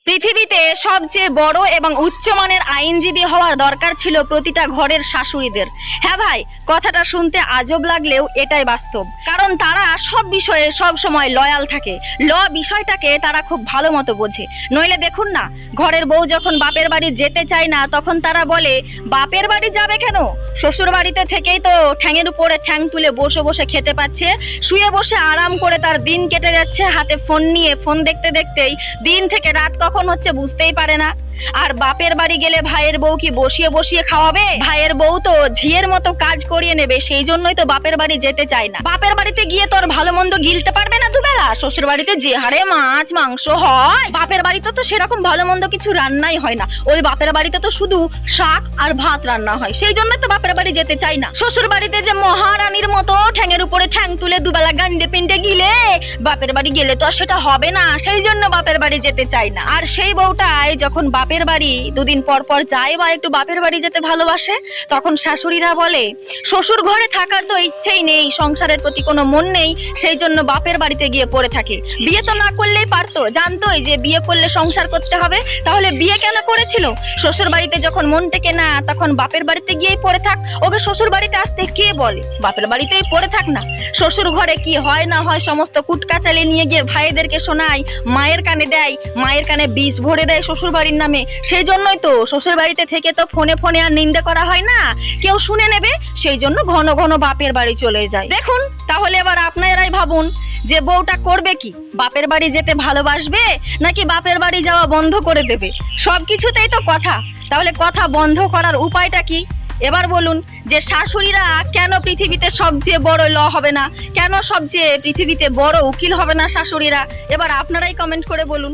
পৃথিবীতে সবচেয়ে বড় এবং উচ্চমানের আইনজীবী হওয়ার দরকার ছিল প্রতিটা ঘরের শাশুড়িদের। হ্যাঁ ভাই, কথাটা শুনতে আজব লাগলেও এটাই বাস্তব। কারণ তারা সব বিষয়ে সব সময় লয়াল থাকে, বিষয়টাকে তারা খুব ভালো মতো বোঝে। নইলে দেখুন না, ঘরের বউ যখন বাপের বাড়ি যেতে চায় না, তখন তারা বলে বাপের বাড়ি যাবে কেন? শ্বশুর বাড়িতে থেকেই তো ঠ্যাঙের উপরে ঠ্যাং তুলে বসে বসে খেতে পাচ্ছে, শুয়ে বসে আরাম করে তার দিন কেটে যাচ্ছে, হাতে ফোন নিয়ে ফোন দেখতে দেখতেই দিন থেকে রাত কখন হচ্ছে বুঝতেই পারে না। আর বাপের বাড়ি গেলে ভাইয়ের বউ কি বসিয়ে বসিয়ে খাওয়াবে? ভাইয়ের বউ তো ঝিয়ের মতো কাজ করিয়ে নেবে, সেই জন্যই তো বাপের বাড়ি যেতে চায় না। বাপের বাড়িতে গিয়ে তোর ভালো মন্দ গিলতে পারবে না দুবেলা। শ্বশুর বাড়িতে যে হারে মাছ মাংস হয়, বাপের বাড়িতে তো সেরকম ভালো মন্দ কিছু রান্নাই হয় না। ওই বাপের বাড়িতে তো শুধু শাক আর ভাত রান্না হয়, সেই জন্যই তো বাপের বাড়ি যেতে চাই না। শ্বশুর বাড়িতে যে মহারানীর মতো ঠ্যাঙের উপরে ঠ্যাং তুলে দুবেলা গান্ডে পিন্ডে গিলে, বাপের বাড়ি গেলে তো আর সেটা হবে না, সেই জন্য বাপের বাড়ি যেতে চাই না। আর সেই বউটাই যখন বাপের বাড়ি দুদিন পর পর যায় বা একটু বাপের বাড়ি যেতে ভালোবাসে, তখন শাশুড়িরা বলে শ্বশুর ঘরে থাকার তো ইচ্ছেই নেই, সংসারের প্রতি কোনো মন নেই, সেই জন্য বাপের বাড়িতে গিয়ে পড়ে থাকে। বিয়ে তো না করলেই পারতো, জানতোই যে বিয়ে করলে সংসার করতে হবে, তাহলে বিয়ে কেন করেছিল? শ্বশুর বাড়িতে যখন মন টেকে না, তখন বাপের বাড়িতে গিয়েই পড়ে থাক। ওকে শ্বশুর বাড়িতে আসতে কে বলে? বাপের বাড়িতেই পড়ে থাক না। শ্বশুর ঘরে কি হয় না হয় সমস্ত কুটকা চালিয়ে নিয়ে গিয়ে ভাইদেরকে শোনায়, মায়ের কানে দেয়, মায়ের কানে বিষ ভরে দেয় শ্বশুর বাড়ির নামে। সেই জন্যই তো শ্বশুর বাড়িতে থেকে তো ফোনে ফোনে আর নিন্দা করা হয় না, কেউ শুনে নেবে, সেই জন্য ঘন ঘন বাপের বাড়ি চলে যায়। দেখুন, তাহলে এবার আপনারাই ভাবুন যে বউটা করবে কি? বাপের বাড়ি যেতে ভালোবাসবে নাকি বাপের বাড়ি যাওয়া বন্ধ করে দেবে? সবকিছুতেই তো কথা, তাহলে কথা বন্ধ করার উপায়টা কি? এবার বলুন যে শাশুড়িরা কেন পৃথিবীতে সবচেয়ে বড় ল হবে না, কেন সবচেয়ে পৃথিবীতে বড় উকিল হবে না শাশুড়িরা? এবার আপনারাই কমেন্ট করে বলুন।